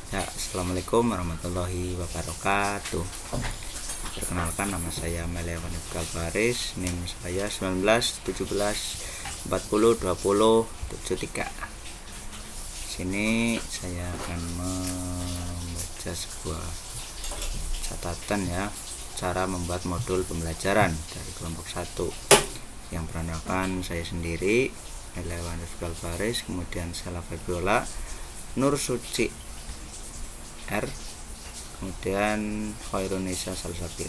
Ya, assalamualaikum warahmatullahi wabarakatuh. Perkenalkan, nama saya Melewan Baris, NIM saya 19 17 40 20 73. Sini saya akan membaca sebuah catatan ya, cara membuat modul pembelajaran dari kelompok 1 yang beranggotakan saya sendiri, Melewan Baris, kemudian Sela Febiola, Nur Suci R, kemudian Khairunisa Salsabil.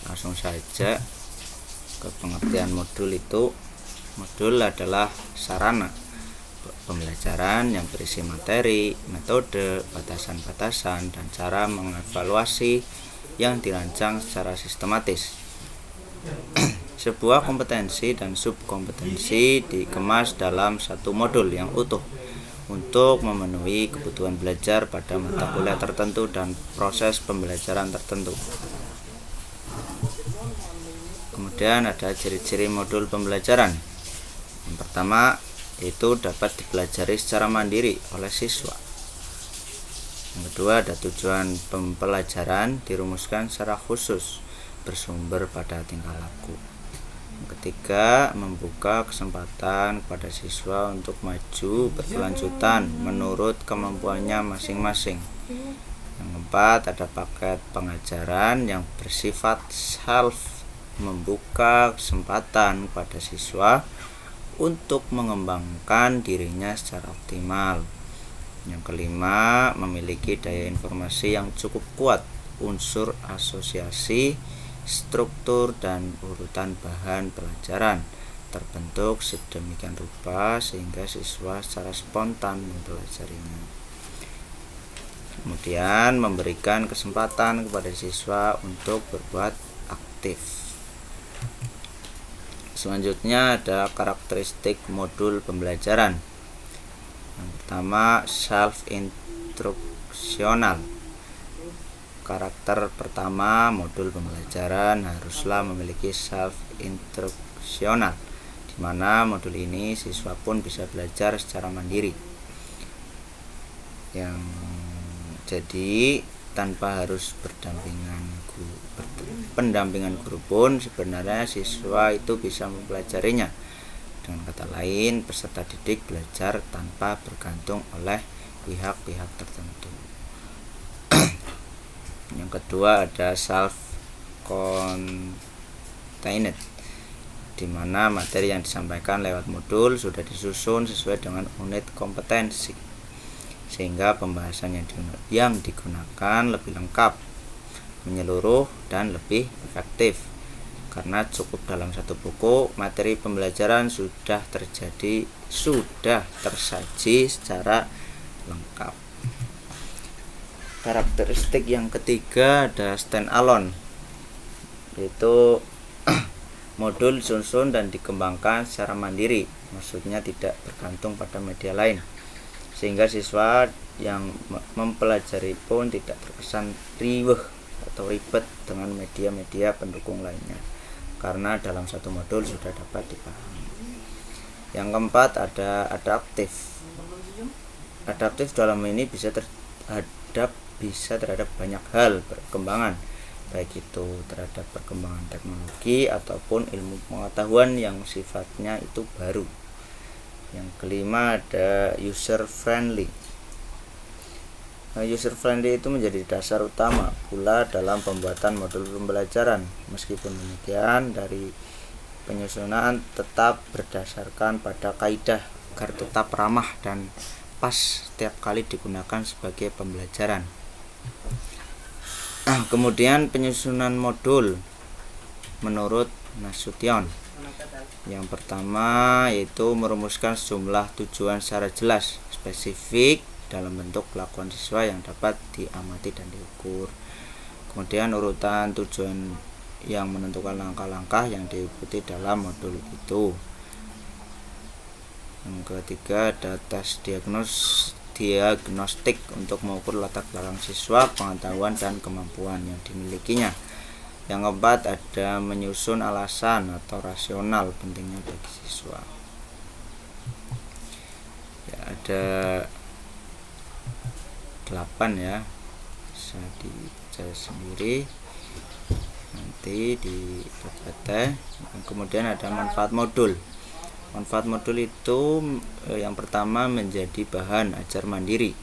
Langsung saja ke pengertian modul itu. Modul adalah sarana pembelajaran yang berisi materi, metode, batasan-batasan, dan cara mengevaluasi yang dirancang secara sistematis. Sebuah kompetensi dan subkompetensi dikemas dalam satu modul yang utuh untuk memenuhi kebutuhan belajar pada mata kuliah tertentu dan proses pembelajaran tertentu. Kemudian ada ciri-ciri modul pembelajaran. Yang pertama, itu dapat dipelajari secara mandiri oleh siswa. Yang kedua, ada tujuan pembelajaran dirumuskan secara khusus bersumber pada tingkah laku. Yang ketiga, membuka kesempatan kepada siswa untuk maju berkelanjutan menurut kemampuannya masing-masing. Yang keempat, ada paket pengajaran yang bersifat self, membuka kesempatan kepada siswa untuk mengembangkan dirinya secara optimal. Yang kelima, memiliki daya informasi yang cukup kuat, unsur asosiasi, struktur, dan urutan bahan pelajaran terbentuk sedemikian rupa sehingga siswa secara spontan mempelajarinya. Kemudian memberikan kesempatan kepada siswa untuk berbuat aktif. Selanjutnya ada karakteristik modul pembelajaran. Yang pertama, self-instruksional. Karakter pertama modul pembelajaran haruslah memiliki self-instruksional, di mana modul ini siswa pun bisa belajar secara mandiri. Yang jadi tanpa harus pendampingan guru pun sebenarnya siswa itu bisa mempelajarinya. Dengan kata lain, peserta didik belajar tanpa bergantung oleh pihak-pihak tertentu. Yang kedua ada self-contained, di mana materi yang disampaikan lewat modul sudah disusun sesuai dengan unit kompetensi, sehingga pembahasan yang digunakan lebih lengkap, menyeluruh, dan lebih efektif. Karena cukup dalam satu buku, materi pembelajaran sudah tersaji secara lengkap. Karakteristik yang ketiga ada stand alone, yaitu modul disusun dan dikembangkan secara mandiri, maksudnya tidak bergantung pada media lain, sehingga siswa yang mempelajari pun tidak terkesan riweh atau ribet dengan media-media pendukung lainnya, karena dalam satu modul sudah dapat dipahami. Yang keempat ada adaptif. Adaptif dalam ini bisa terhadap banyak hal perkembangan, baik itu terhadap perkembangan teknologi ataupun ilmu pengetahuan yang sifatnya itu baru. Yang kelima ada user friendly. User friendly itu menjadi dasar utama pula dalam pembuatan modul pembelajaran. Meskipun demikian, dari penyusunan tetap berdasarkan pada kaidah agar tetap ramah dan pas setiap kali digunakan sebagai pembelajaran. Kemudian penyusunan modul menurut Nasution. Yang pertama yaitu merumuskan sejumlah tujuan secara jelas, spesifik dalam bentuk kelakuan siswa yang dapat diamati dan diukur. Kemudian urutan tujuan yang menentukan langkah-langkah yang diikuti dalam modul itu. Yang ketiga ada tes diagnostik untuk mengukur latar belakang siswa, pengetahuan, dan kemampuan yang dimilikinya. Yang keempat ada menyusun alasan atau rasional pentingnya bagi siswa. Ya, ada 8 ya, bisa dibaca sendiri nanti di PPT. Kemudian ada manfaat modul. Manfaat modul itu yang pertama menjadi bahan ajar mandiri.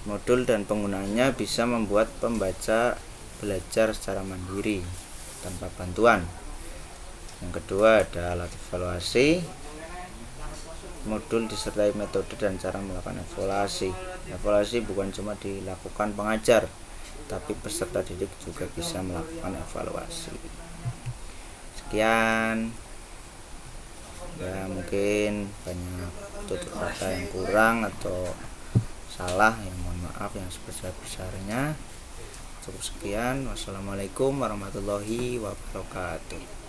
Modul dan penggunaannya bisa membuat pembaca belajar secara mandiri tanpa bantuan. Yang kedua ada alat evaluasi. Modul disertai metode dan cara melakukan evaluasi. Evaluasi bukan cuma dilakukan pengajar, tapi peserta didik juga bisa melakukan evaluasi. Sekian ya, mungkin banyak tutur kata yang kurang atau salah, yang mohon maaf yang sebesar-besarnya. Cukup sekian. Wassalamualaikum warahmatullahi wabarakatuh.